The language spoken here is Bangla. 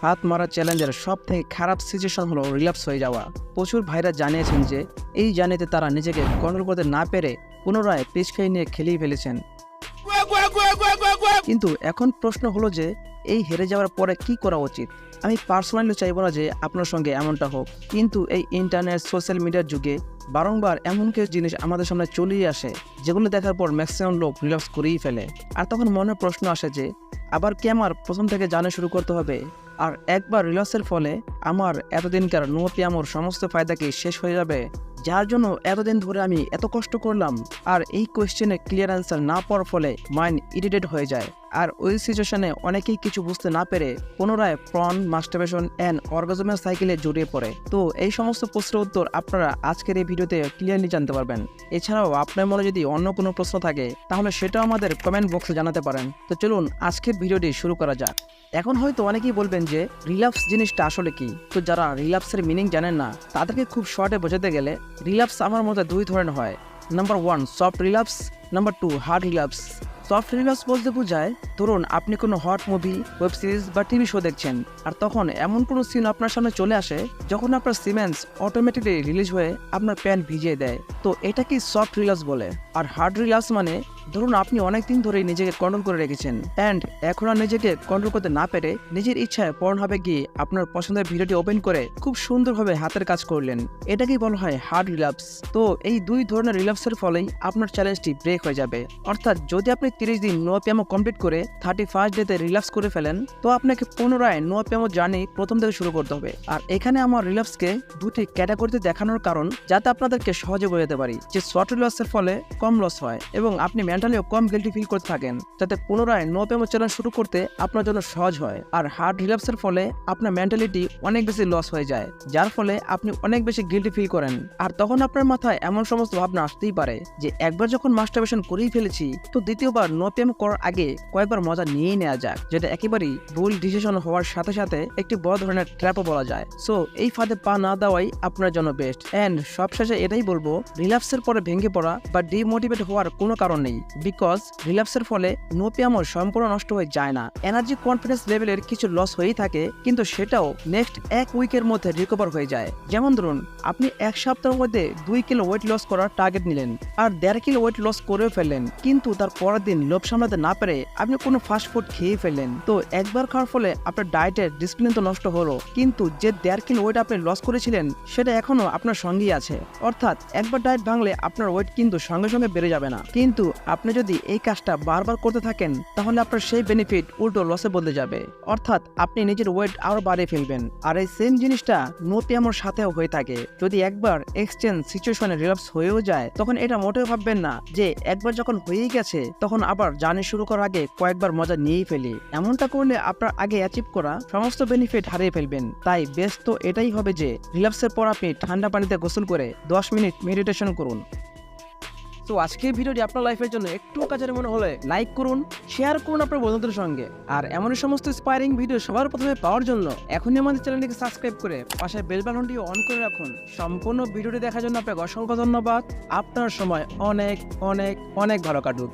হাত মারা চ্যালেঞ্জের সব থেকে খারাপ সিচুয়েশন হলো রিল্যাপস হয়ে যাওয়া। প্রচুর ভাইরা জানিয়েছেন যে এই জার্নিতে তারা নিজেকে কন্ট্রোল করতে না পেরে পুনরায় পিচকাই নিয়ে খেলেই ফেলেছেন। কিন্তু এখন প্রশ্ন হলো যে এই হেরে যাওয়ার পরে কি করা উচিত। আমি পার্সোনালি চাইবো না যে আপনার সঙ্গে এমনটা হোক, কিন্তু এই ইন্টারনেট সোশ্যাল মিডিয়ার যুগে বারংবার এমন কিছু জিনিস আমাদের সামনে চলেই আসে যেগুলো দেখার পর ম্যাক্সিমাম লোক রিল্যাক্স করেই ফেলে। আর তখন মনে প্রশ্ন আসে যে আবার কি আমার প্রথম থেকে জানা শুরু করতে হবে? আর একবার রিল্যাক্সের ফলে আমার এতদিনকার নো পিয়ামোর সমস্ত ফায়দা কি শেষ হয়ে যাবে, যার জন্য এতদিন ধরে আমি এত কষ্ট করলাম? আর এই কোয়েশ্চেনে ক্লিয়ার অ্যান্সার না পাওয়ার ফলে মাইন্ড ইরিটেট হয়ে যায়। আর ওই সিচুয়েশনে অনেকেই কিছু বুঝতে না পেরে পুনরায় প্রন মাস্টারবেশন অ্যান্ড অর্গাজমের সাইকেলে জড়িয়ে পড়ে। তো এই সমস্ত প্রশ্নের উত্তর আপনারা আজকের এই ভিডিওতে ক্লিয়ারলি জানতে পারবেন। এছাড়াও আপনার মনে যদি অন্য কোনো প্রশ্ন থাকে তাহলে সেটাও আমাদের কমেন্ট বক্সে জানাতে পারেন। তো চলুন আজকের ভিডিওটি শুরু করা যাক। এখন হয়তো অনেকেই বলবেন যে রিল্যাপস জিনিসটা আসলে কি। তো যারা রিল্যাপসের মিনিং জানেন না তাদেরকে খুব শর্টে বোঝাতে গেলে রিল্যাপস আমার মতে দুই ধরনের হয়। Number 1 soft relapse, number 2 hard relapse. Soft relapse বলতে বোঝায় ধরুন আপনি কোনো হট মুভি, ওয়েব সিরিজ বা টিভি শো দেখছেন, আর তখন এমন কোনো সিন আপনার সামনে চলে আসে যখন আপনার সিমেন্স অটোমেটিকলি রিলিজ হয়ে আপনার প্যান্ট ভিজিয়ে দেয়। তো এটা কি সফট রিল্যাপস বলে। আর হার্ড রিল্যাপস মানে ধরুন আপনি অনেকদিন ধরেই নিজেকে কন্ট্রোল করে রেখেছেন অ্যান্ড এখন আর নিজেকে কন্ট্রোল করতে না পেরে নিজের ইচ্ছায় পর্নহাবে গিয়ে আপনার পছন্দের ভিডিওটি ওপেন করে খুব সুন্দরভাবে হাতের কাজ করলেন। এটাকেই বলা হয় হার্ড রিল্যাপস। তো এই দুই ধরনের রিল্যাপসের ফলেই আপনার চ্যালেঞ্জটি ব্রেক হয়ে যাবে। অর্থাৎ যদি আপনি 30 দিন নো পিয়ামো কমপ্লিট করে 31st ডেতে রিল্যাক্স করে ফেলেন, তো আপনাকে পুনরায় নো পিয়ামো জার্নি প্রথম থেকে শুরু করতে হবে। আর এখানে আমার রিল্যাক্সকে দুটি ক্যাটাগরিতে দেখানোর কারণ যাতে আপনাদেরকে সহজে বোঝাতে পারি যে শর্ট রিল্যাক্সের ফলে কম লস হয় এবং আপনি মেন্টালিও কম গিল্টি ফিল করতে থাকেন, যাতে পুনরায় নো পিয়ামো চ্যালেঞ্জ শুরু করতে আপনার জন্য সহজ হয়। আর হার্ড রিল্যাক্সের ফলে আপনার মেন্টালিটি অনেক বেশি লস হয়ে যায়, যার ফলে আপনি অনেক বেশি গিল্টি ফিল করেন। আর তখন আপনার মাথায় এমন সমস্ত ভাবনা আসতেই পারে যে একবার যখন মাস্টারবেশন করেই ফেলেছি, তো দ্বিতীয়বার নো পিয়ামো করার আগে কয়েকবার মজা নিয়েই নেওয়া যাক, যেটা একেবারেই ভুল ডিসিশন হওয়ার সাথে সাথে একটি বড় ধরনের ট্র্যাপও বলা যায়। সো এই ফাঁদে পা না দেওয়াই আপনার জন্য বেস্ট। এন্ড সবশেষে এটাই বলবো, রিল্যাপসের পরে ভেঙে পড়া বা ডিমোটিভেট হওয়ার কোনো কারণ নেই, বিকজ রিল্যাপসের ফলে নো পিয়ামো সম্পূর্ণ নষ্ট হয়ে যায় না। এনার্জি কনফিডেন্স লেভেলের কিছু লস হয়েই থাকে, কিন্তু সেটাও নেক্সট এক উইকের মধ্যে রিকভার হয়ে যায়। যেমন ধরুন আপনি এক সপ্তাহের মধ্যে 2 কিলো ওয়েট লস করার টার্গেট নিলেন আর 1.5 কিলো ওয়েট লস করেও ফেললেন, কিন্তু তার পরের দিন লোভ সামলাতে না পেরে আপনি কোনো ফাস্ট ফুড খেয়ে ফেললেন। তো একবার খাওয়ার ফলে আপনার ডায়েটের ডিসিপ্লিন তো নষ্ট হলো, কিন্তু যে 1.5 কিলো ওয়েট আপনি লস করেছিলেন সেটা এখনো আপনার সঙ্গেই আছে। অর্থাৎ একবার ডায়েট ভাঙলে আপনার ওয়েট কিন্তু সঙ্গে সঙ্গে বেড়ে যাবে না, কিন্তু আপনি যদি এই কাজটা বারবার করতে থাকেন তাহলে আপনার সেই বেনিফিট উল্টো লসে বদলে যাবে। অর্থাৎ আপনি নিজের ওয়েট আরো বাড়িয়ে ফেলবেন। আর এই সেম জিনিসটা নো পিয়ামোর সাথেও হয়ে থাকে। যদি একবার এক্সচেঞ্জ সিচুয়েশনে রিল্যাপস হয়েও যায়, তখন এটা মোটেও ভাববেন না যে একবার যখন হয়েই গেছে তখন আবার জার্নি শুরু করার আগে কয়েকবার মজা নিয়েই ফেলি। এমনটা করলে আপনার আগে অ্যাচিভ করা সমস্ত বেনিফিট হারিয়ে ফেলবেন। তাই বেস্ট তো এটাই হবে যে রিল্যাপসের পর আপনি ঠান্ডা পানিতে গোসল করে 10 মিনিট মেডিটেশন করুন। তো আজকের ভিডিওটি আপনার লাইফের জন্য একটু কাজের মনে হলে লাইক করুন, শেয়ার করুন আপনার বন্ধুদের সঙ্গে। আর এমনই সমস্ত ইন্সপায়ারিং ভিডিও সবার প্রথমে পাওয়ার জন্য এখনই আমাদের চ্যানেলটিকে সাবস্ক্রাইব করে পাশে বেল বাটনটি অন করে রাখুন। সম্পূর্ণ ভিডিওটি দেখার জন্য আপনাকে অসংখ্য ধন্যবাদ। আপনার সময় অনেক অনেক অনেক ভালো কাটুক।